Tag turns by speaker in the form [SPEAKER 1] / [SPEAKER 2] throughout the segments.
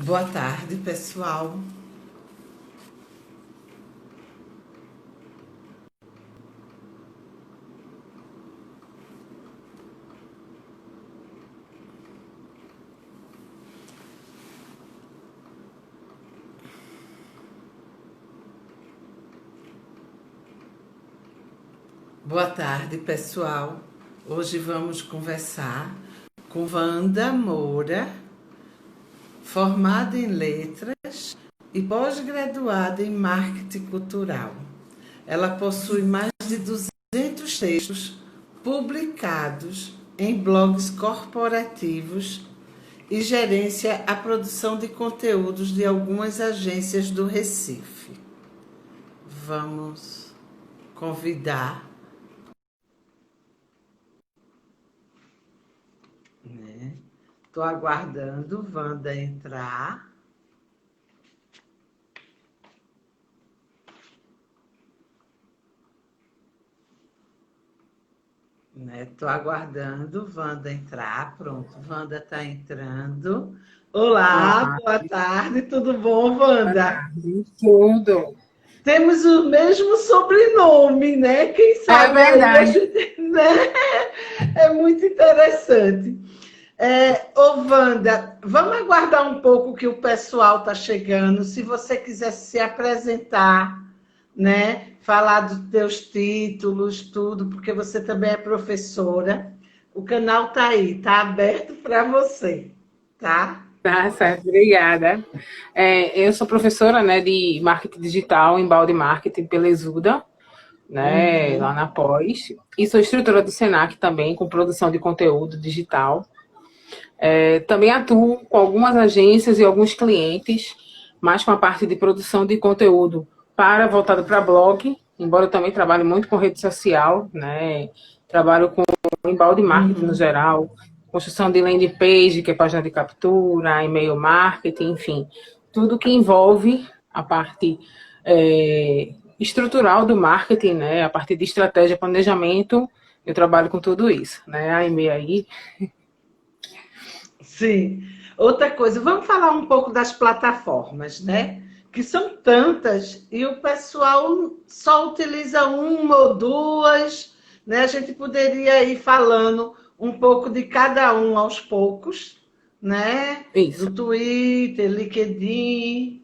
[SPEAKER 1] Boa tarde, pessoal. Boa tarde, pessoal. Hoje vamos conversar com Wanda Moura, formada em letras e pós-graduada em marketing cultural. Ela possui mais de 200 textos publicados em blogs corporativos e gerencia a produção de conteúdos de algumas agências do Recife. Vamos convidar, né? Estou aguardando Wanda entrar. Estou aguardando Wanda entrar. Pronto, Wanda está entrando. Olá,
[SPEAKER 2] Olá,
[SPEAKER 1] boa tarde, tudo bom,
[SPEAKER 2] boa
[SPEAKER 1] Wanda?
[SPEAKER 2] tarde. Tudo.
[SPEAKER 1] Temos o mesmo sobrenome, né? Quem
[SPEAKER 2] É
[SPEAKER 1] sabe aí a
[SPEAKER 2] verdade.
[SPEAKER 1] gente, né? É muito interessante. Ô, Wanda, vamos aguardar um pouco que o pessoal está chegando. Se você quiser se apresentar, né? Falar dos teus títulos, tudo, porque você também é professora. O canal está aí, está aberto para você, tá?
[SPEAKER 2] Tá certo, obrigada. Eu sou professora, né, de marketing digital, embalde marketing pela Exuda, né, lá
[SPEAKER 1] Uhum.
[SPEAKER 2] na Pós. E sou instrutora do Senac também, com produção de conteúdo digital. Também atuo com algumas agências e alguns clientes, mais com a parte de produção de conteúdo voltado para blog, embora eu também trabalhe muito com rede social, né? Trabalho com embalde marketing no
[SPEAKER 1] Uhum.
[SPEAKER 2] geral, construção de landing page, que é página de captura, e-mail marketing, enfim, tudo que envolve a parte estrutural do marketing, né? A parte de estratégia, planejamento, eu trabalho com tudo isso, né? A e-mail aí.
[SPEAKER 1] Sim. Outra coisa, vamos falar um pouco das plataformas, né? Que são tantas e o pessoal só utiliza uma ou duas, né? A gente poderia ir falando um pouco de cada um aos poucos, né?
[SPEAKER 2] Isso.
[SPEAKER 1] Do Twitter, LinkedIn.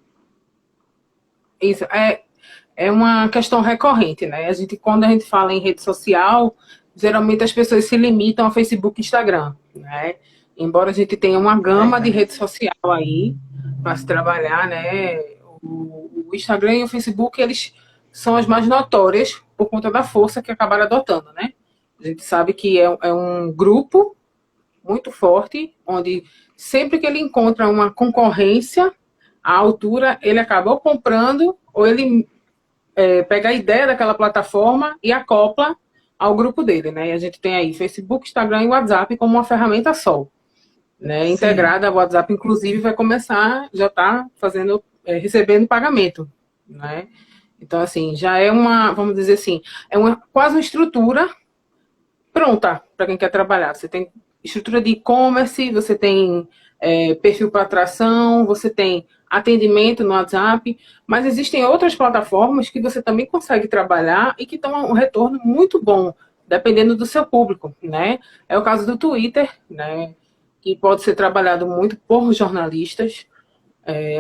[SPEAKER 2] Isso é uma questão recorrente, né? Quando a gente fala em rede social, geralmente as pessoas se limitam ao Facebook e Instagram, né? Embora a gente tenha uma gama de
[SPEAKER 1] Verdade.
[SPEAKER 2] rede social aí para se trabalhar, né? O Instagram e o Facebook, eles são as mais notórias por conta da força que acabaram adotando, né? A gente sabe que é um grupo muito forte, onde sempre que ele encontra uma concorrência à altura, ele acabou comprando ou ele pega a ideia daquela plataforma e acopla ao grupo dele, né? E a gente tem aí Facebook, Instagram e WhatsApp como uma ferramenta só, né?
[SPEAKER 1] Sim.
[SPEAKER 2] Integrada, o WhatsApp, inclusive, vai começar, já está fazendo, recebendo pagamento, né? Então, assim, já é vamos dizer assim, quase uma estrutura pronta para quem quer trabalhar. Você tem estrutura de e-commerce, você tem perfil para atração, você tem atendimento no WhatsApp, mas existem outras plataformas que você também consegue trabalhar e que dão um retorno muito bom, dependendo do seu público, né? É o caso do Twitter, né? Que pode ser trabalhado muito por jornalistas.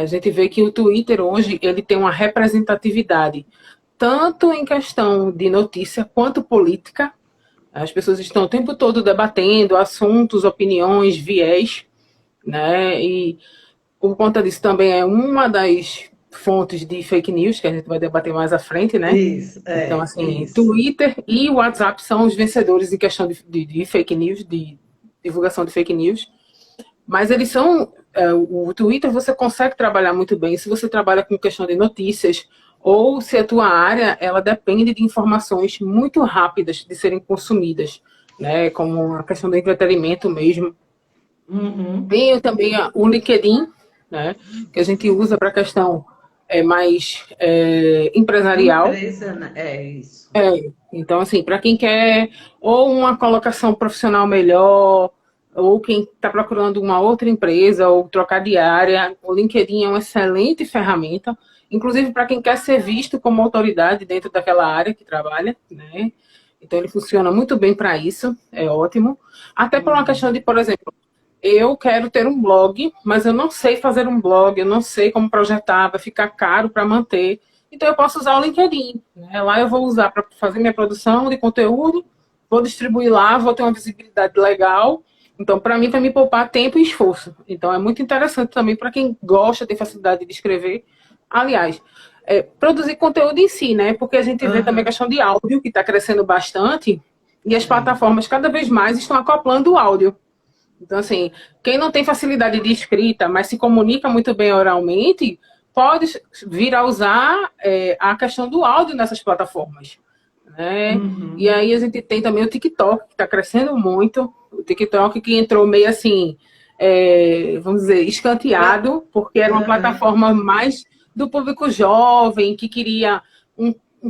[SPEAKER 2] A gente vê que o Twitter hoje ele tem uma representatividade tanto em questão de notícia quanto política. As pessoas estão o tempo todo debatendo assuntos, opiniões, viés, né? E por conta disso também é uma das fontes de fake news que a gente vai debater mais à frente, né?
[SPEAKER 1] Isso,
[SPEAKER 2] Então, assim,
[SPEAKER 1] isso.
[SPEAKER 2] Twitter e WhatsApp são os vencedores em questão de fake news, de divulgação de fake news. Mas eles são. O Twitter você consegue trabalhar muito bem se você trabalha com questão de notícias ou se a tua área ela depende de informações muito rápidas de serem consumidas, né? Como a questão do entretenimento mesmo.
[SPEAKER 1] Uhum.
[SPEAKER 2] Tem também o LinkedIn, né? Que a gente usa para a questão mais empresarial.
[SPEAKER 1] Empresa, né? É isso.
[SPEAKER 2] Então, assim, para quem quer ou uma colocação profissional melhor, ou quem está procurando uma outra empresa ou trocar de área, o LinkedIn é uma excelente ferramenta, inclusive para quem quer ser visto como autoridade dentro daquela área que trabalha, né? Então, ele funciona muito bem para isso, é ótimo. Até por uma questão de, por exemplo, eu quero ter um blog, mas eu não sei fazer um blog, eu não sei como projetar, vai ficar caro para manter. Então, eu posso usar o LinkedIn, né? Lá eu vou usar para fazer minha produção de conteúdo, vou distribuir lá, vou ter uma visibilidade legal. Então, para mim, vai me poupar tempo e esforço. Então, é muito interessante também para quem gosta, tem facilidade de escrever. Aliás, produzir conteúdo em si, né? Porque a gente vê também a questão de áudio, que está crescendo bastante, e as plataformas cada vez mais estão acoplando o áudio. Então, assim, quem não tem facilidade de escrita, mas se comunica muito bem oralmente, pode vir a usar a questão do áudio nessas plataformas, né? E aí a gente tem também o TikTok, que está crescendo muito. O TikTok que entrou meio assim, vamos dizer, escanteado, porque era uma plataforma mais do público jovem, que queria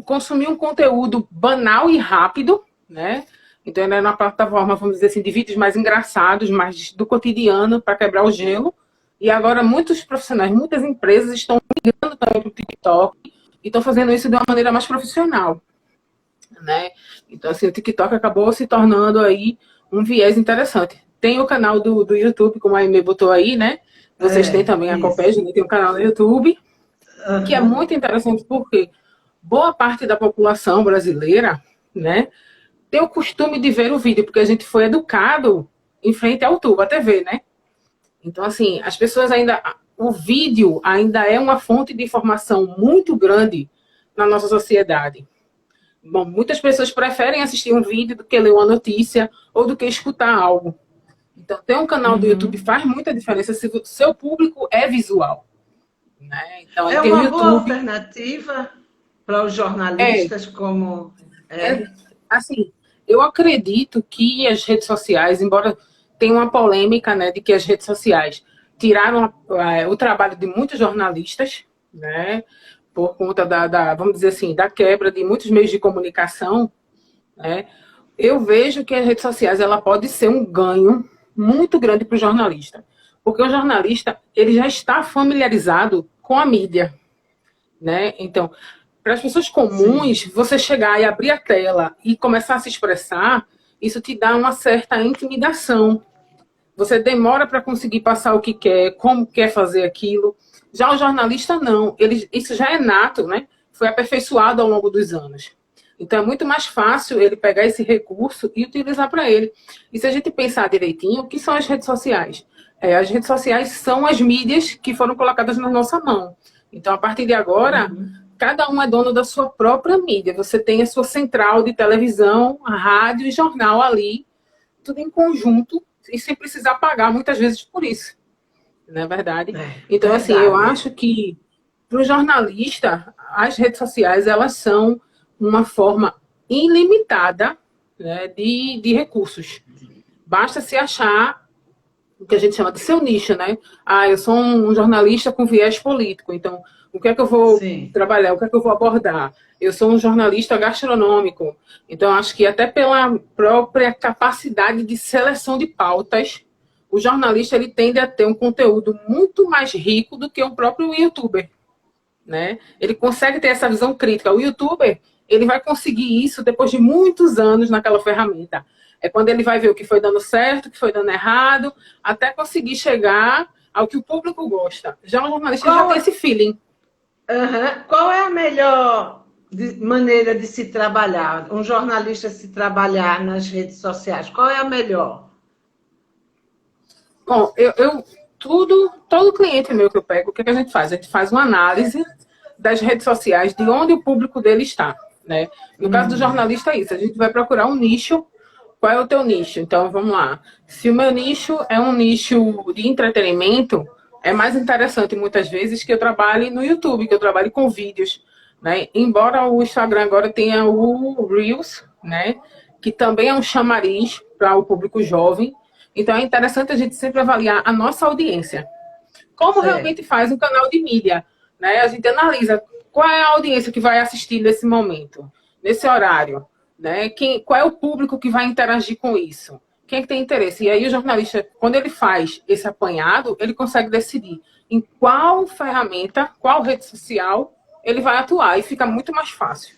[SPEAKER 2] consumir um conteúdo banal e rápido, né? Então, era uma plataforma, vamos dizer assim, de vídeos mais engraçados, mais do cotidiano, para quebrar o gelo. E agora, muitos profissionais, muitas empresas estão migrando também para o TikTok e estão fazendo isso de uma maneira mais profissional, né? Então, assim, o TikTok acabou se tornando aí um viés interessante. Tem o canal do YouTube, como a Aimee botou aí, né? Vocês têm também a Copeg, tem um canal no YouTube, que é muito interessante porque boa parte da população brasileira, né, tem o costume de ver o vídeo, porque a gente foi educado em frente ao tubo, a TV, né? Então, assim, as pessoas ainda... O vídeo ainda é uma fonte de informação muito grande na nossa sociedade. Bom, muitas pessoas preferem assistir um vídeo do que ler uma notícia ou do que escutar algo. Então, ter um canal do YouTube faz muita diferença se o seu público é visual, né? Então,
[SPEAKER 1] É
[SPEAKER 2] tem o
[SPEAKER 1] uma
[SPEAKER 2] YouTube.
[SPEAKER 1] boa alternativa para os jornalistas, como...
[SPEAKER 2] Assim, eu acredito que as redes sociais, embora tenha uma polêmica, né, de que as redes sociais tiraram o trabalho de muitos jornalistas, né, por conta vamos dizer assim, da quebra de muitos meios de comunicação, né, eu vejo que as redes sociais ela pode ser um ganho muito grande para o jornalista, porque o jornalista ele já está familiarizado com a mídia, né? Então, para as pessoas comuns, você chegar e abrir a tela e começar a se expressar, isso te dá uma certa intimidação. Você demora para conseguir passar o que quer, como quer fazer aquilo. Já o jornalista, não. Isso já é nato, né? Foi aperfeiçoado ao longo dos anos. Então, é muito mais fácil ele pegar esse recurso e utilizar para ele. E se a gente pensar direitinho, o que são as redes sociais? As redes sociais são as mídias que foram colocadas na nossa mão. Então, a partir de agora, cada um é dono da sua própria mídia. Você tem a sua central de televisão, a rádio e jornal ali, tudo em conjunto, e sem precisar pagar muitas vezes por isso. Não é verdade? Então, assim, eu acho que para o jornalista, as redes sociais, elas são uma forma ilimitada, né, de recursos. Basta se achar o que a gente chama de seu nicho, né? Eu sou um jornalista com viés político, então o que é que eu vou trabalhar, o que é que eu vou abordar? Eu sou um jornalista gastronômico, então acho que até pela própria capacidade de seleção de pautas, o jornalista ele tende a ter um conteúdo muito mais rico do que o próprio youtuber, né? Ele consegue ter essa visão crítica. O youtuber, ele vai conseguir isso depois de muitos anos naquela ferramenta. É quando ele vai ver o que foi dando certo, o que foi dando errado, até conseguir chegar ao que o público gosta. Já o jornalista já tem esse feeling.
[SPEAKER 1] Qual é a melhor maneira de se trabalhar? Um jornalista se trabalhar nas redes sociais, qual é a melhor?
[SPEAKER 2] Bom, todo cliente meu que eu pego, o que a gente faz? A gente faz uma análise das redes sociais, de onde o público dele está, né? No caso do jornalista é isso, a gente vai procurar um nicho. Qual é o teu nicho? Então, vamos lá. Se o meu nicho é um nicho de entretenimento, é mais interessante, muitas vezes, que eu trabalhe no YouTube, que eu trabalhe com vídeos, né? Embora o Instagram agora tenha o Reels, né? Que também é um chamariz para o público jovem. Então, é interessante a gente sempre avaliar a nossa audiência. Como realmente faz um canal de mídia, né? A gente analisa qual é a audiência que vai assistir nesse momento, nesse horário, né? Qual é o público que vai interagir com isso? quem é que tem interesse. E aí o jornalista, quando ele faz esse apanhado, ele consegue decidir em qual ferramenta, qual rede social ele vai atuar, e fica muito mais fácil.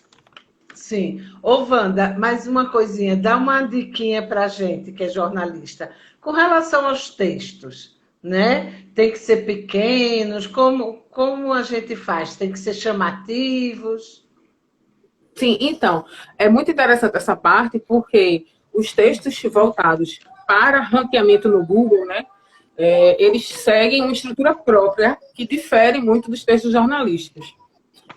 [SPEAKER 1] Sim. Ô, Wanda, mais uma coisinha, dá uma diquinha para a gente, que é jornalista, com relação aos textos, né? Tem que ser pequenos, como a gente faz? Tem que ser chamativos?
[SPEAKER 2] Sim, então, é muito interessante essa parte, porque os textos voltados para ranqueamento no Google, né, eles seguem uma estrutura própria que difere muito dos textos jornalísticos,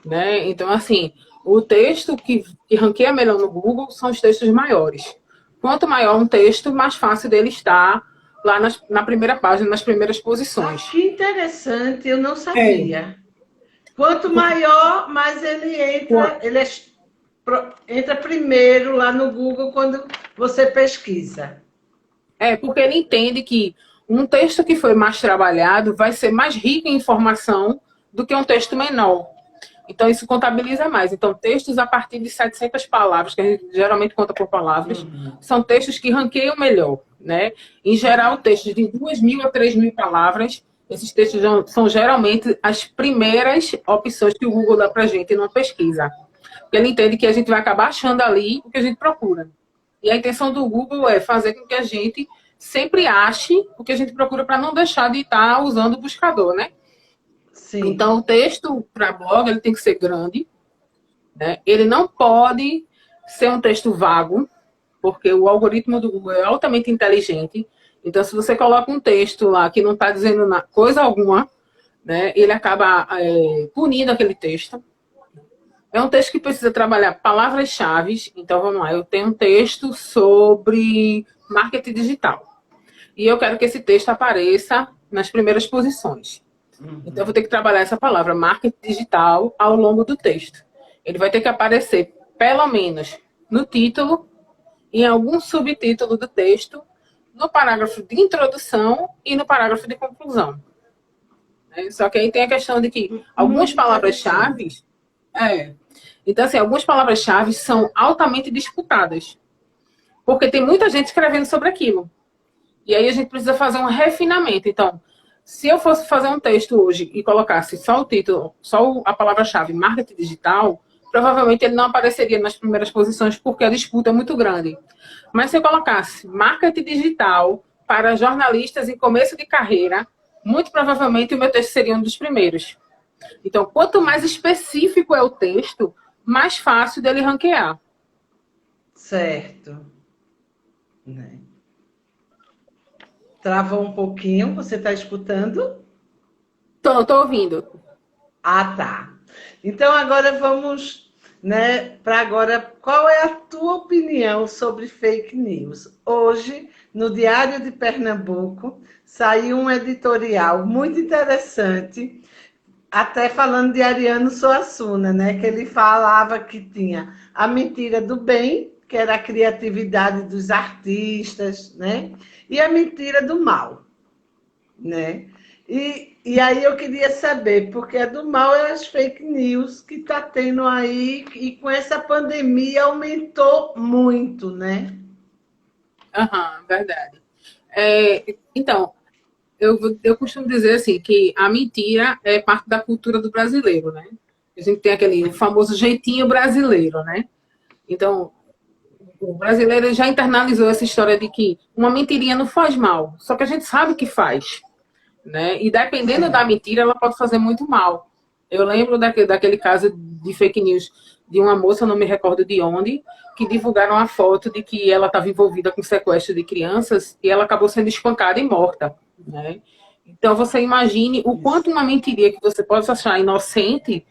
[SPEAKER 2] né? Então, assim, o texto que ranqueia melhor no Google são os textos maiores. Quanto maior um texto, mais fácil dele estar lá na primeira página, nas primeiras
[SPEAKER 1] Ah,
[SPEAKER 2] posições.
[SPEAKER 1] que interessante, eu não
[SPEAKER 2] É,
[SPEAKER 1] sabia. Quanto maior, mais ele entra, entra primeiro lá no Google quando você pesquisa.
[SPEAKER 2] porque ele entende que um texto que foi mais trabalhado vai ser mais rico em informação do que um texto menor. Então, isso contabiliza mais. Então, textos a partir de 700 palavras, que a gente geralmente conta por palavras, são textos que ranqueiam melhor, né? Em geral, textos de 2.000 a 3.000 palavras, esses textos são geralmente as primeiras opções que o Google dá para a gente numa pesquisa. Porque ele entende que a gente vai acabar achando ali o que a gente procura. E a intenção do Google é fazer com que a gente sempre ache o que a gente procura para não deixar de estar usando o buscador, né?
[SPEAKER 1] Sim,
[SPEAKER 2] Então, o texto para blog ele tem que ser grande, né? Ele não pode ser um texto vago, porque o algoritmo do Google é altamente inteligente. Então, se você coloca um texto lá que não está dizendo coisa alguma, né, ele acaba punindo aquele texto. É um texto que precisa trabalhar palavras-chave. Então, vamos lá, eu tenho um texto sobre marketing digital. E eu quero que esse texto apareça nas primeiras posições. Então, eu vou ter que trabalhar essa palavra, marketing digital, ao longo do texto. Ele vai ter que aparecer, pelo menos, no título, em algum subtítulo do texto, no parágrafo de introdução e no parágrafo de conclusão. Né? Só que aí tem a questão de que algumas
[SPEAKER 1] muito interessante.
[SPEAKER 2] palavras-chave. É. Então, assim, algumas palavras-chave são altamente disputadas. Porque tem muita gente escrevendo sobre aquilo. E aí a gente precisa fazer um refinamento. Então, se eu fosse fazer um texto hoje e colocasse só o título, só a palavra-chave marketing digital, provavelmente ele não apareceria nas primeiras posições porque a disputa é muito grande. Mas se eu colocasse marketing digital para jornalistas em começo de carreira, muito provavelmente o meu texto seria um dos primeiros. Então, quanto mais específico é o texto, mais fácil dele ranquear.
[SPEAKER 1] Certo. Né? Travou um pouquinho, você está escutando?
[SPEAKER 2] Tô ouvindo.
[SPEAKER 1] Ah, tá. Então agora vamos, né, para agora, qual é a tua opinião sobre fake news? Hoje, no Diário de Pernambuco, saiu um editorial muito interessante, até falando de Ariano Suassuna, né, que ele falava que tinha a mentira do bem, que era a criatividade dos artistas, né, e a mentira do mal, né? E aí eu queria saber, porque a do mal é as fake news que está tendo aí, e com essa pandemia aumentou muito, né?
[SPEAKER 2] Aham, verdade. Então, eu costumo dizer assim que a mentira é parte da cultura do brasileiro, né? A gente tem aquele famoso jeitinho brasileiro, né? Então, o brasileiro já internalizou essa história de que uma mentirinha não faz mal, só que a gente sabe que faz, né? E dependendo da
[SPEAKER 1] Sim.
[SPEAKER 2] mentira, ela pode fazer muito mal. Eu lembro daquele caso de fake news de uma moça, não me recordo de onde, que divulgaram a foto de que ela estava envolvida com sequestro de crianças e ela acabou sendo espancada e morta, né? Então você imagine o
[SPEAKER 1] Isso.
[SPEAKER 2] quanto uma mentiria que você pode achar inocente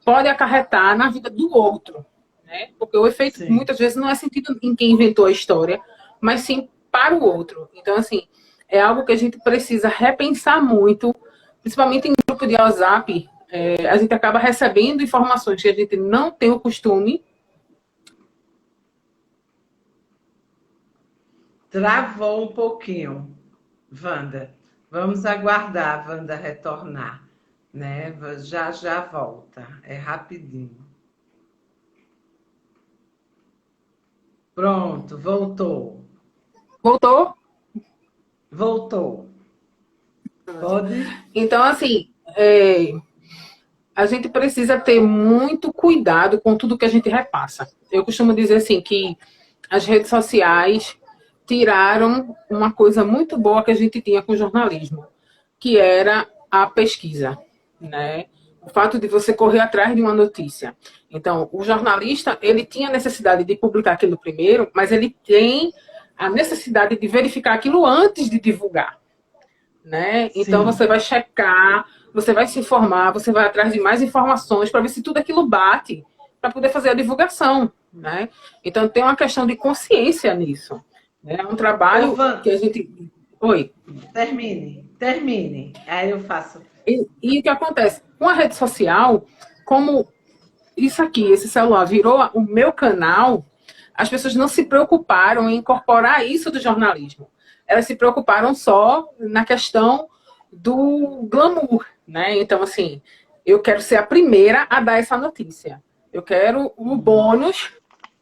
[SPEAKER 2] pode acarretar na vida do outro, né? Porque o efeito
[SPEAKER 1] Sim.
[SPEAKER 2] muitas vezes não é sentido em quem inventou a história, mas sim para o outro. Então assim, é algo que a gente precisa repensar muito, principalmente em grupo de WhatsApp. A gente acaba recebendo informações que a gente não tem o costume.
[SPEAKER 1] Travou um pouquinho, Wanda. Vamos aguardar a Wanda retornar, né? Já já volta, é rapidinho. Pronto, voltou.
[SPEAKER 2] Voltou?
[SPEAKER 1] Voltou. Pode?
[SPEAKER 2] Então, assim, a gente precisa ter muito cuidado com tudo que a gente repassa. Eu costumo dizer assim que as redes sociais tiraram uma coisa muito boa que a gente tinha com o jornalismo, que era a pesquisa, né? O fato de você correr atrás de uma notícia. Então, o jornalista, ele tinha a necessidade de publicar aquilo primeiro, mas ele tem a necessidade de verificar aquilo antes de divulgar, né? Então,
[SPEAKER 1] Sim.
[SPEAKER 2] você vai checar, você vai se informar, você vai atrás de mais informações para ver se tudo aquilo bate, para poder fazer a divulgação, né? Então, tem uma questão de consciência nisso. Né? É um
[SPEAKER 1] Ô,
[SPEAKER 2] trabalho
[SPEAKER 1] Van,
[SPEAKER 2] que a gente... Oi.
[SPEAKER 1] termine. Aí eu faço.
[SPEAKER 2] E o que acontece? Com a rede social, como isso aqui, esse celular virou o meu canal, as pessoas não se preocuparam em incorporar isso do jornalismo. Elas se preocuparam só na questão do glamour, né? Então, assim, eu quero ser a primeira a dar essa notícia. Eu quero o bônus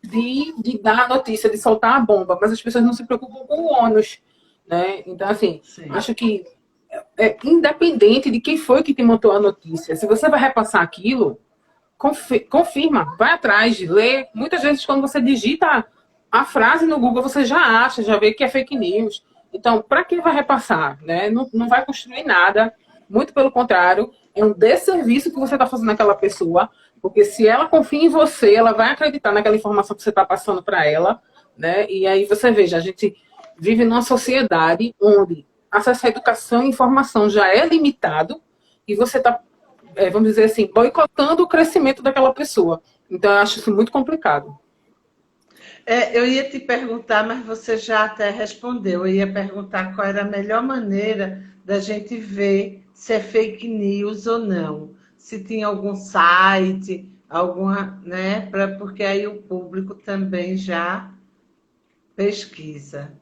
[SPEAKER 2] de dar a notícia, de soltar a bomba, mas as pessoas não se preocupam com o ônus, né? Então, assim,
[SPEAKER 1] Sim.
[SPEAKER 2] acho que independente de quem foi que te montou a notícia, se você vai repassar aquilo, confirma, vai atrás, lê. Muitas vezes, quando você digita a frase no Google, você já acha, já vê que é fake news. Então, para que vai repassar? Né? Não, não vai construir nada. Muito pelo contrário, é um desserviço que você está fazendo àquela pessoa, porque se ela confia em você, ela vai acreditar naquela informação que você está passando para ela. Né? E aí você veja, a gente vive numa sociedade onde acesso à educação e informação já é limitado e você está, vamos dizer assim, boicotando o crescimento daquela pessoa. Então, eu acho isso muito complicado.
[SPEAKER 1] Eu ia te perguntar, mas você já até respondeu. Eu ia perguntar qual era a melhor maneira da gente ver se é fake news ou não. Se tinha algum site, alguma, né? Porque aí o público também já pesquisa.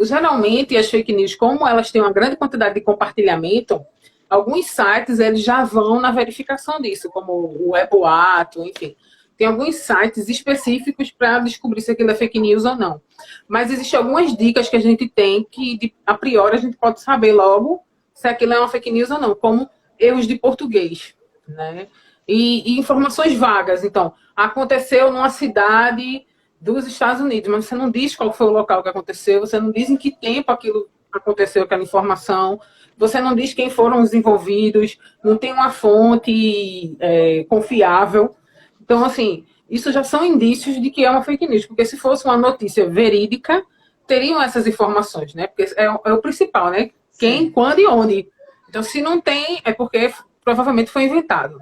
[SPEAKER 2] Geralmente, as fake news, como elas têm uma grande quantidade de compartilhamento, alguns sites eles já vão na verificação disso, como o Eboato, enfim. Tem alguns sites específicos para descobrir se aquilo é fake news ou não. Mas existem algumas dicas que a gente tem que, a priori, a gente pode saber logo se aquilo é uma fake news ou não, como erros de português, né? E informações vagas. Então, aconteceu numa cidade dos Estados Unidos, mas você não diz qual foi o local que aconteceu, você não diz em que tempo aquilo aconteceu, aquela informação, você não diz quem foram os envolvidos, não tem uma fonte confiável. Então, assim, isso já são indícios de que é uma fake news, porque se fosse uma notícia verídica, teriam essas informações, né? Porque é o principal, né? Quem,
[SPEAKER 1] Sim.
[SPEAKER 2] quando e onde. Então, se não tem, é porque provavelmente foi inventado.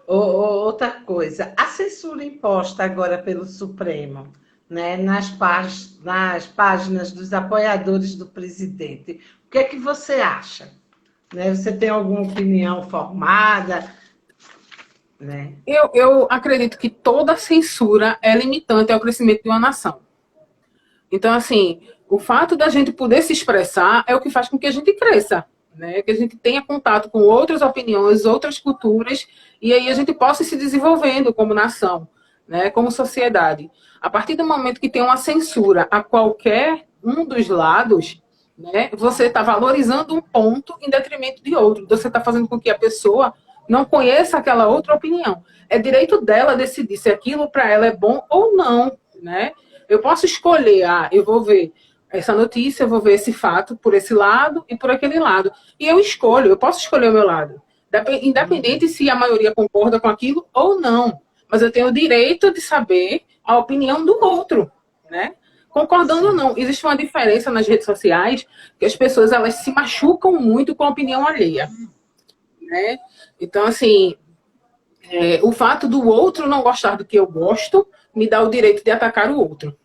[SPEAKER 1] Outra coisa, a censura imposta agora pelo Supremo, né, nas páginas dos apoiadores do presidente, o que é que você acha? Né, você tem alguma opinião formada? Né?
[SPEAKER 2] Eu acredito que toda censura é limitante ao crescimento de uma nação. Então, assim, o fato da gente poder se expressar é o que faz com que a gente cresça, né? Que a gente tenha contato com outras opiniões, outras culturas, e aí a gente possa ir se desenvolvendo como nação, né? Como sociedade. A partir do momento que tem uma censura a qualquer um dos lados, né? Você está valorizando um ponto em detrimento de outro. Você está fazendo com que a pessoa não conheça aquela outra opinião. É direito dela decidir se aquilo para ela é bom ou não, né? Eu posso escolher, eu vou ver essa notícia, eu vou ver esse fato por esse lado e por aquele lado. E eu escolho, eu posso escolher o meu lado. Independente se a maioria concorda com aquilo ou não. Mas eu tenho o direito de saber a opinião do outro, né? Concordando ou não. Existe uma diferença nas redes sociais que as pessoas elas se machucam muito com a opinião alheia, né? Então, assim, o fato do outro não gostar do que eu gosto me dá o direito de atacar o outro.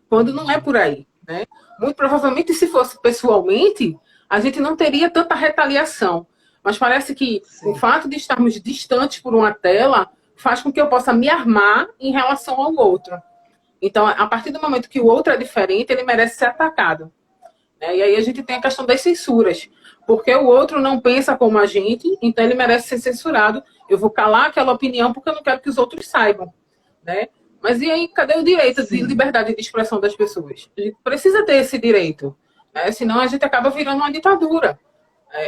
[SPEAKER 2] Quando não é por aí, né? Muito provavelmente, se fosse pessoalmente, a gente não teria tanta retaliação. Mas parece que o fato de estarmos distantes por uma tela faz com que eu possa me armar em relação ao outro. Então, a partir do momento que o outro é diferente, ele merece ser atacado. Né? E aí a gente tem a questão das censuras. Porque o outro não pensa como a gente, então ele merece ser censurado. Eu vou calar aquela opinião porque eu não quero que os outros saibam. Né? Mas e aí, cadê o direito de
[SPEAKER 1] Sim.
[SPEAKER 2] liberdade de expressão das pessoas? A gente precisa ter esse direito, né? Senão a gente acaba virando uma ditadura.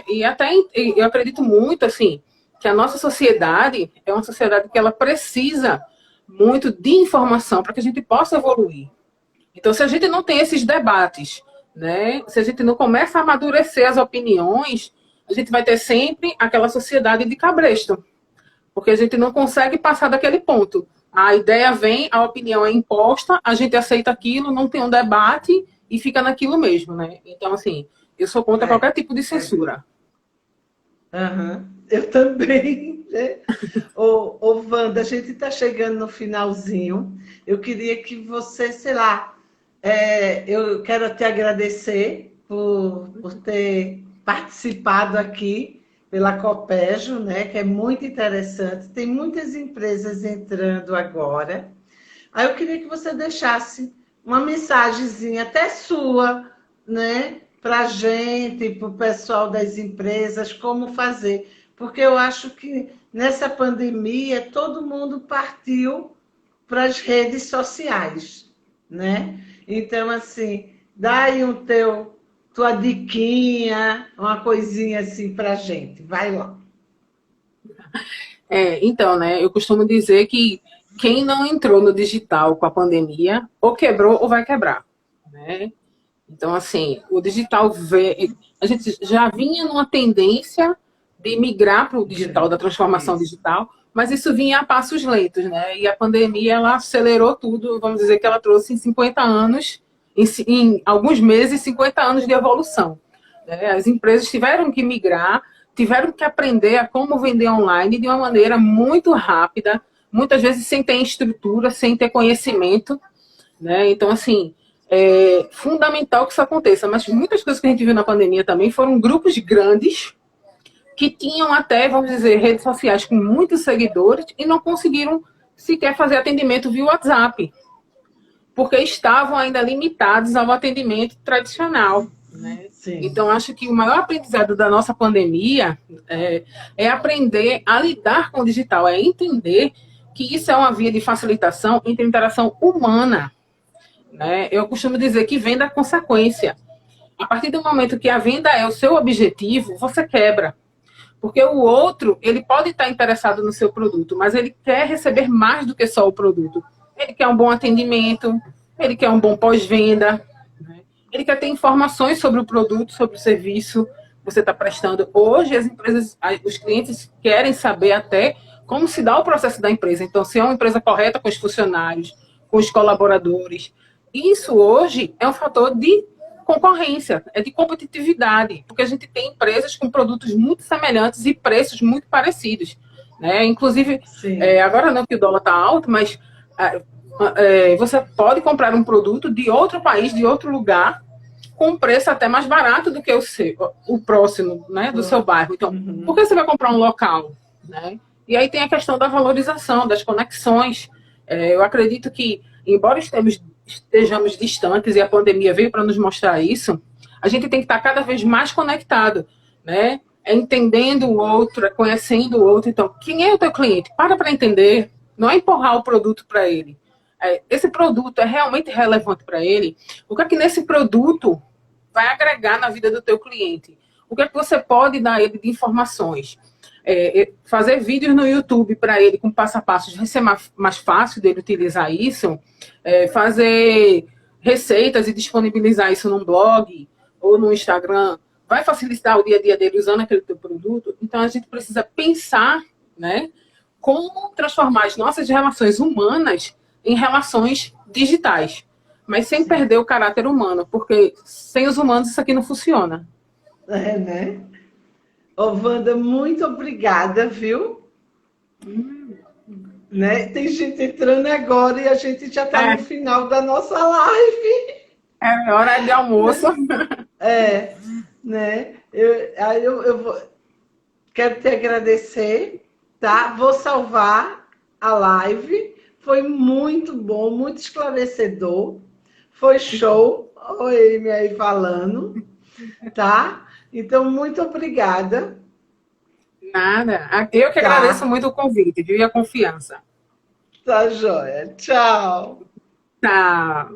[SPEAKER 2] E até eu acredito muito, assim, que a nossa sociedade é uma sociedade que ela precisa muito de informação para que a gente possa evoluir. Então, se a gente não tem esses debates, né, se a gente não começa a amadurecer as opiniões, a gente vai ter sempre aquela sociedade de cabresto, porque a gente não consegue passar daquele ponto. A ideia vem, a opinião é imposta, a gente aceita aquilo, não tem um debate e fica naquilo mesmo, né? Então, assim, eu sou contra
[SPEAKER 1] É,
[SPEAKER 2] qualquer tipo de censura.
[SPEAKER 1] aham. Eu também, né? Ô, Wanda, a gente está chegando no finalzinho. Eu queria que você, sei lá, eu quero te agradecer por ter participado aqui pela Copégio, né? Que é muito interessante. Tem muitas empresas entrando agora. Aí eu queria que você deixasse uma mensagenzinha, até sua, né, para a gente, para o pessoal das empresas, como fazer. Porque eu acho que nessa pandemia todo mundo partiu para as redes sociais, né? Então, assim, dá aí tua diquinha, uma coisinha assim para a gente. Vai lá.
[SPEAKER 2] Então, né, eu costumo dizer que quem não entrou no digital com a pandemia, ou quebrou ou vai quebrar, né? Então, assim, o digital, a gente já vinha numa tendência de migrar para o digital, da transformação
[SPEAKER 1] Isso.
[SPEAKER 2] digital, mas isso vinha a passos lentos, né? E a pandemia, ela acelerou tudo, vamos dizer que ela trouxe em 50 anos, em alguns meses, 50 anos de evolução, né? As empresas tiveram que migrar, tiveram que aprender a como vender online de uma maneira muito rápida, muitas vezes sem ter estrutura, sem ter conhecimento, né? Então, assim, é fundamental que isso aconteça. Mas muitas coisas que a gente viu na pandemia também foram grupos grandes que tinham até, vamos dizer, redes sociais com muitos seguidores e não conseguiram sequer fazer atendimento via WhatsApp, porque estavam ainda limitados ao atendimento tradicional, né?
[SPEAKER 1] Sim.
[SPEAKER 2] Então, acho que o maior aprendizado da nossa pandemia é aprender a lidar com o digital, é entender que isso é uma via de facilitação entre a interação humana, né? Eu costumo dizer que venda é consequência. A partir do momento que a venda é o seu objetivo, você quebra. Porque o outro, ele pode estar interessado no seu produto, mas ele quer receber mais do que só o produto. Ele quer um bom atendimento, ele quer um bom pós-venda, né? Ele quer ter informações sobre o produto, sobre o serviço que você está prestando. Hoje, as empresas, os clientes querem saber até como se dá o processo da empresa. Então, se é uma empresa correta com os funcionários, com os colaboradores. Isso hoje é um fator de concorrência, é de competitividade, porque a gente tem empresas com produtos muito semelhantes e preços muito parecidos, né? Inclusive,
[SPEAKER 1] Sim.
[SPEAKER 2] agora não que o dólar está alto, mas você pode comprar um produto de outro país, de outro lugar, com um preço até mais barato do que o próximo, né, do seu bairro. Então, por
[SPEAKER 1] Uhum.
[SPEAKER 2] que você vai comprar um local, né? E aí tem a questão da valorização, das conexões. Eu acredito que, embora estejamos distantes e a pandemia veio para nos mostrar isso, a gente tem que estar cada vez mais conectado, né? Entendendo o outro, conhecendo o outro. Então, quem é o teu cliente? Para entender, não é empurrar o produto para ele. Esse produto é realmente relevante para ele? O que é que nesse produto vai agregar na vida do teu cliente? O que é que você pode dar a ele de informações? Fazer vídeos no YouTube para ele com passo a passo, vai ser mais fácil dele utilizar isso. Fazer receitas e disponibilizar isso num blog ou no Instagram vai facilitar o dia a dia dele usando aquele teu produto. Então a gente precisa pensar, né, como transformar as nossas relações humanas em relações digitais, mas sem
[SPEAKER 1] Sim.
[SPEAKER 2] perder o caráter humano, porque sem os humanos isso aqui não funciona.
[SPEAKER 1] É, né? Ô, Wanda, muito obrigada, viu? Né? Tem gente entrando agora e a gente já está no
[SPEAKER 2] É,
[SPEAKER 1] final da nossa live,
[SPEAKER 2] é hora de almoço.
[SPEAKER 1] né? É, né? Quero te agradecer, tá? Vou salvar a live. Foi muito bom, muito esclarecedor. Foi show. Oi, me aí falando, tá? Então, muito obrigada,
[SPEAKER 2] Nada. Eu que agradeço
[SPEAKER 1] tá?
[SPEAKER 2] muito o convite, viu? E a confiança.
[SPEAKER 1] Tá joia. Tchau.
[SPEAKER 2] Tá.